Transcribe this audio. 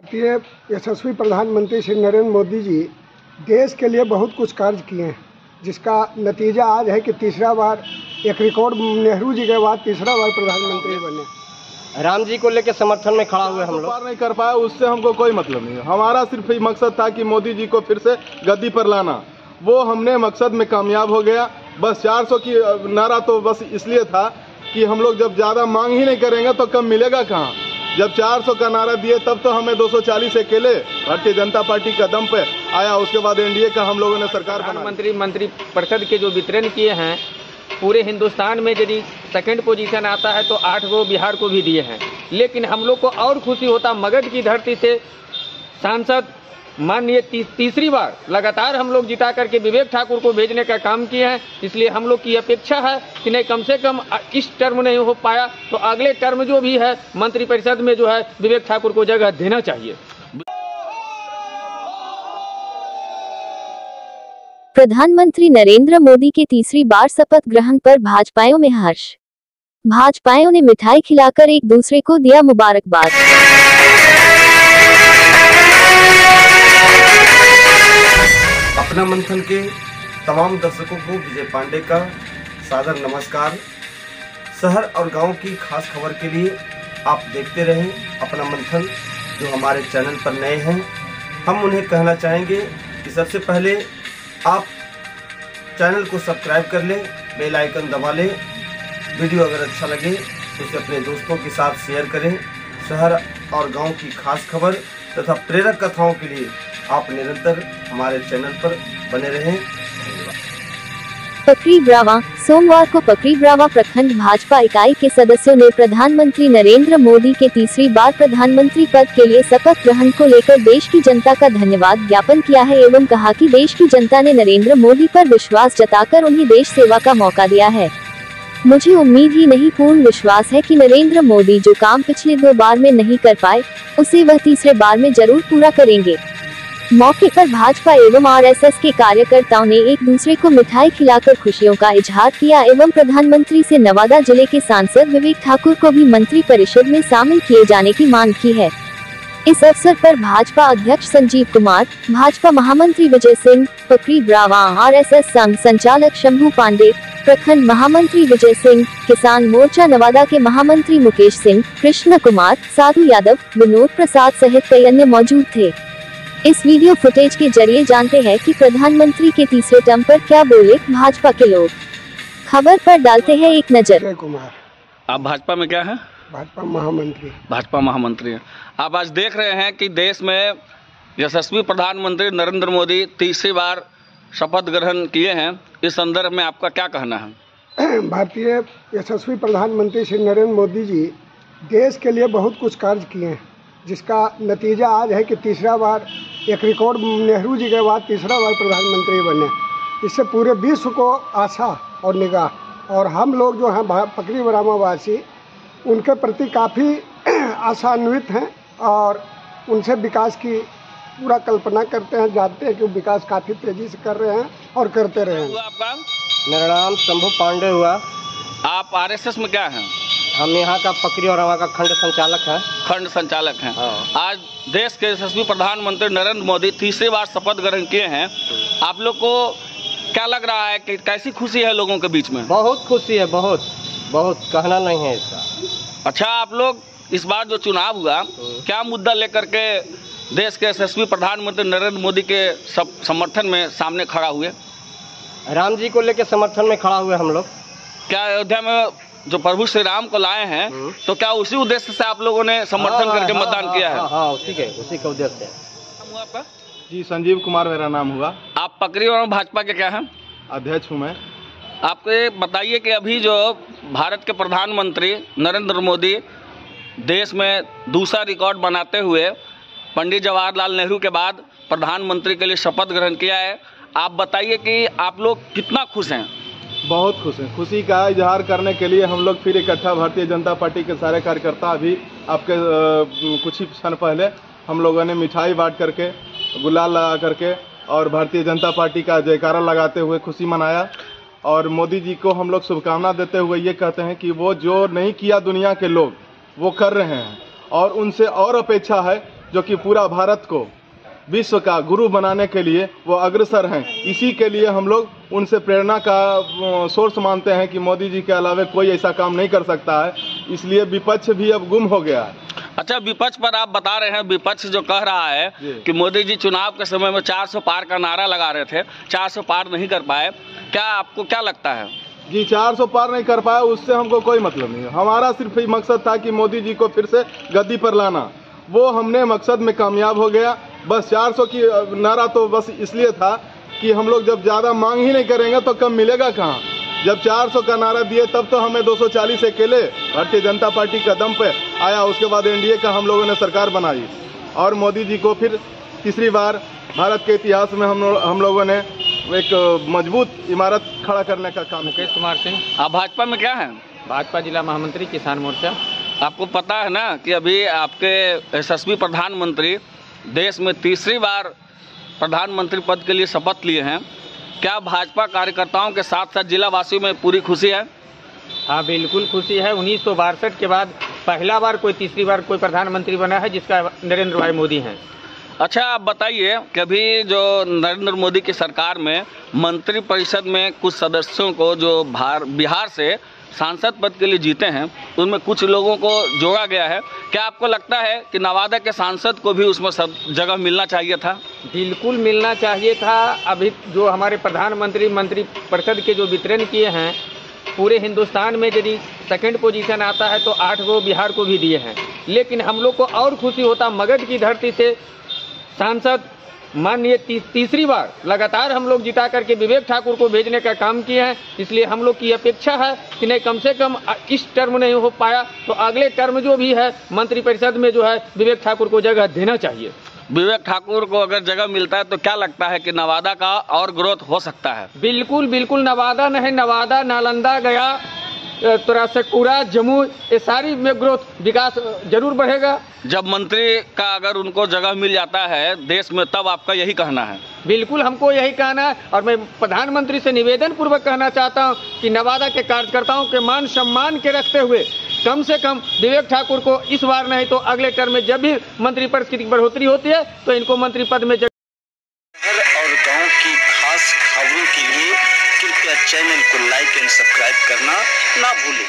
भारतीय यशस्वी प्रधानमंत्री श्री नरेंद्र मोदी जी देश के लिए बहुत कुछ कार्य किए हैं, जिसका नतीजा आज है कि तीसरा बार एक रिकॉर्ड नेहरू जी के बाद तीसरा बार प्रधानमंत्री बने। राम जी को लेकर समर्थन में खड़ा हुए हम लोग नहीं कर पाए, उससे हमको कोई मतलब नहीं है। हमारा सिर्फ ये मकसद था कि मोदी जी को फिर से गद्दी पर लाना, वो हमने मकसद में कामयाब हो गया। बस 400 की नारा तो बस इसलिए था कि हम लोग जब ज़्यादा मांग ही नहीं करेंगे तो कम मिलेगा कहाँ। जब 400 का नारा दिए तब तो हमें 240 अकेले भारतीय जनता पार्टी का दम पे आया। उसके बाद एनडीए का हम लोगों ने सरकार प्रधानमंत्री मंत्रिपरिषद के जो वितरण किए हैं, पूरे हिंदुस्तान में यदि सेकंड पोजीशन आता है तो 8 गो बिहार को भी दिए हैं। लेकिन हम लोग को और खुशी होता, मगध की धरती से सांसद माननीय तीसरी बार लगातार हम लोग जिता करके विवेक ठाकुर को भेजने का काम किए हैं। इसलिए हम लोग की अपेक्षा है कि नहीं, कम से कम इस टर्म नहीं हो पाया तो अगले टर्म जो भी है मंत्रिपरिषद में जो है विवेक ठाकुर को जगह देना चाहिए। प्रधानमंत्री नरेंद्र मोदी के तीसरी बार शपथ ग्रहण पर भाजपाइयों में हर्ष। भाजपाइयों ने मिठाई खिलाकर एक दूसरे को दिया मुबारकबाद। अपना मंथन के तमाम दर्शकों को विजय पांडे का सादर नमस्कार। शहर और गांव की खास खबर के लिए आप देखते रहें अपना मंथन। जो हमारे चैनल पर नए हैं, हम उन्हें कहना चाहेंगे कि सबसे पहले आप चैनल को सब्सक्राइब कर लें, बेल आइकन दबा लें। वीडियो अगर अच्छा लगे तो उसे अपने दोस्तों के साथ शेयर करें। शहर और गांव की खास खबर तथा प्रेरक कथाओं के लिए आप निरंतर हमारे चैनल पर बने रहें। पकरी ब्रावा। सोमवार को पकरी ब्रावा प्रखंड भाजपा इकाई के सदस्यों ने प्रधानमंत्री नरेंद्र मोदी के तीसरी बार प्रधानमंत्री पद के लिए शपथ ग्रहण को लेकर देश की जनता का धन्यवाद ज्ञापन किया है एवं कहा कि देश की जनता ने नरेंद्र मोदी पर विश्वास जताकर उन्हें देश सेवा का मौका दिया है। मुझे उम्मीद ही नहीं, पूर्ण विश्वास है कि नरेंद्र मोदी जो काम पिछले 2 बार में नहीं कर पाए, उसे वह तीसरे बार में जरूर पूरा करेंगे। मौके पर भाजपा एवं आरएसएस के कार्यकर्ताओं ने एक दूसरे को मिठाई खिलाकर खुशियों का इजहार किया एवं प्रधानमंत्री से नवादा जिले के सांसद विवेक ठाकुर को भी मंत्री परिषद में शामिल किए जाने की मांग की है। इस अवसर पर भाजपा अध्यक्ष संजीव कुमार, भाजपा महामंत्री विजय सिंह, पकरी ब्रावा आरएसएस संघ संचालक शंभू पांडे, प्रखंड महामंत्री विजय सिंह, किसान मोर्चा नवादा के महामंत्री मुकेश सिंह, कृष्ण कुमार, साधु यादव, विनोद प्रसाद सहित कई अन्य मौजूद थे। इस वीडियो फुटेज के जरिए जानते हैं कि प्रधानमंत्री के तीसरे टर्म पर क्या बोले भाजपा के लोग। खबर पर डालते हैं एक नजर। कुमार, आप भाजपा में क्या है? भाजपा महामंत्री। भाजपा महामंत्री हैं। आप आज देख रहे हैं कि देश में यशस्वी प्रधानमंत्री नरेंद्र मोदी तीसरी बार शपथ ग्रहण किए हैं। इस संदर्भ में आपका क्या कहना है? भारतीय यशस्वी प्रधानमंत्री श्री नरेंद्र मोदी जी देश के लिए बहुत कुछ कार्य किए हैं, जिसका नतीजा आज है कि तीसरा बार एक रिकॉर्ड नेहरू जी के बाद तीसरा बार प्रधानमंत्री बने। इससे पूरे विश्व को आशा और निगाह, और हम लोग जो हैं पकरी ब्राह्मण वासी उनके प्रति काफ़ी आशान्वित हैं और उनसे विकास की पूरा कल्पना करते हैं। जानते हैं कि विकास काफ़ी तेज़ी से कर रहे हैं और करते रहे हैं। आपका? मेरा नाम शंभू पांडे हुआ। आप आरएसएस में क्या हैं? हम यहाँ का पकरी और का खंड संचालक है। खंड संचालक हैं। हाँ। आज देश के यशस्वी प्रधानमंत्री नरेंद्र मोदी तीसरी बार शपथ ग्रहण किए हैं। आप लोग को क्या लग रहा है कि कैसी खुशी है लोगों के बीच में? बहुत खुशी है, बहुत बहुत कहना नहीं है इसका। अच्छा, आप लोग इस बार जो चुनाव हुआ, क्या मुद्दा लेकर के देश के यशस्वी प्रधानमंत्री नरेंद्र मोदी के समर्थन में सामने खड़ा हुए? राम जी को लेकर समर्थन में खड़ा हुए हम लोग। क्या अयोध्या में जो प्रभु श्री राम को लाए हैं, तो क्या उसी उद्देश्य से आप लोगों ने समर्थन करके मतदान किया है? हाँ, उसी के उद्देश्य से। आपका? जी, संजीव कुमार मेरा नाम हुआ। आप पकड़ी और भाजपा के क्या हैं? अध्यक्ष हूँ मैं। आपको ये बताइए कि अभी जो भारत के प्रधानमंत्री नरेंद्र मोदी देश में दूसरा रिकॉर्ड बनाते हुए पंडित जवाहरलाल नेहरू के बाद प्रधानमंत्री के लिए शपथ ग्रहण किया है। आप बताइए कि आप लोग कितना खुश हैं? बहुत खुश हैं। खुशी का इजहार करने के लिए हम लोग फिर इकट्ठा भारतीय जनता पार्टी के सारे कार्यकर्ता अभी आपके कुछ ही क्षण पहले हम लोगों ने मिठाई बांट करके, गुलाल लगा करके और भारतीय जनता पार्टी का जयकारा लगाते हुए खुशी मनाया। और मोदी जी को हम लोग शुभकामना देते हुए ये कहते हैं कि वो जो नहीं किया दुनिया के लोग वो कर रहे हैं, और उनसे और अपेक्षा है जो कि पूरा भारत को विश्व का गुरु बनाने के लिए वो अग्रसर हैं। इसी के लिए हम लोग उनसे प्रेरणा का सोर्स मानते हैं कि मोदी जी के अलावा कोई ऐसा काम नहीं कर सकता है। इसलिए विपक्ष भी अब गुम हो गया है। अच्छा, विपक्ष पर आप बता रहे हैं, विपक्ष जो कह रहा है कि मोदी जी चुनाव के समय में 400 पार का नारा लगा रहे थे, 400 पार नहीं कर पाए, क्या आपको क्या लगता है? जी, 400 पार नहीं कर पाया, उससे हमको कोई मतलब नहीं है। हमारा सिर्फ ये मकसद था कि मोदी जी को फिर से गद्दी पर लाना। वो हमने मकसद में कामयाब हो गया। बस 400 की नारा तो बस इसलिए था कि हम लोग जब ज़्यादा मांग ही नहीं करेंगे तो कम मिलेगा कहाँ। जब 400 का नारा दिए तब तो हमें 240 अकेले भारतीय जनता पार्टी का दम पे आया। उसके बाद एनडीए का हम लोगों ने सरकार बनाई और मोदी जी को फिर तीसरी बार भारत के इतिहास में हम लोगों ने एक मजबूत इमारत खड़ा करने का काम। मुकेश कुमार सिंह, आप भाजपा में क्या हैं? भाजपा जिला महामंत्री किसान मोर्चा। आपको पता है ना कि अभी आपके यशस्वी प्रधानमंत्री देश में तीसरी बार प्रधानमंत्री पद के लिए शपथ लिए हैं। क्या भाजपा कार्यकर्ताओं के साथ साथ जिला वासियों में पूरी खुशी है? हाँ, बिल्कुल खुशी है। 1962 के बाद पहला बार तीसरी बार कोई प्रधानमंत्री बना है जिसका नरेंद्र भाई मोदी हैं। अच्छा, आप बताइए कि अभी जो नरेंद्र मोदी की सरकार में मंत्री परिषद में कुछ सदस्यों को जो बिहार से सांसद पद के लिए जीते हैं, उनमें कुछ लोगों को जोड़ा गया है। क्या आपको लगता है कि नवादा के सांसद को भी उसमें सब जगह मिलना चाहिए था? बिल्कुल मिलना चाहिए था। अभी जो हमारे प्रधानमंत्री मंत्री परिषद के जो वितरण किए हैं, पूरे हिंदुस्तान में यदि सेकंड पोजीशन आता है तो 8 गो बिहार को भी दिए हैं। लेकिन हम लोग को और खुशी होता, मगध की धरती से सांसद माननीय तीसरी बार लगातार हम लोग जिता करके विवेक ठाकुर को भेजने का काम किए हैं। इसलिए हम लोग की अपेक्षा है कि नहीं, कम से कम इस टर्म नहीं हो पाया तो अगले टर्म जो भी है मंत्रिपरिषद में जो है विवेक ठाकुर को जगह देना चाहिए। विवेक ठाकुर को अगर जगह मिलता है तो क्या लगता है कि नवादा का और ग्रोथ हो सकता है? बिल्कुल बिल्कुल, नवादा नहीं, नवादा, नालंदा, गया, तुरासकपुरा, जम्मू, ये सारी में ग्रोथ विकास जरूर बढ़ेगा। जब मंत्री का अगर उनको जगह मिल जाता है देश में, तब आपका यही कहना है? बिल्कुल, हमको यही कहना है। और मैं प्रधानमंत्री से निवेदन पूर्वक कहना चाहता हूं कि नवादा के कार्यकर्ताओं के मान सम्मान के रखते हुए कम से कम विवेक ठाकुर को इस बार नहीं तो अगले टर्म में जब भी मंत्रिपद की बढ़ोतरी होती है तो इनको मंत्री पद में शहर और गांव की खास खबरों के लिए कृपया चैनल को लाइक एंड सब्सक्राइब करना ना भूलें।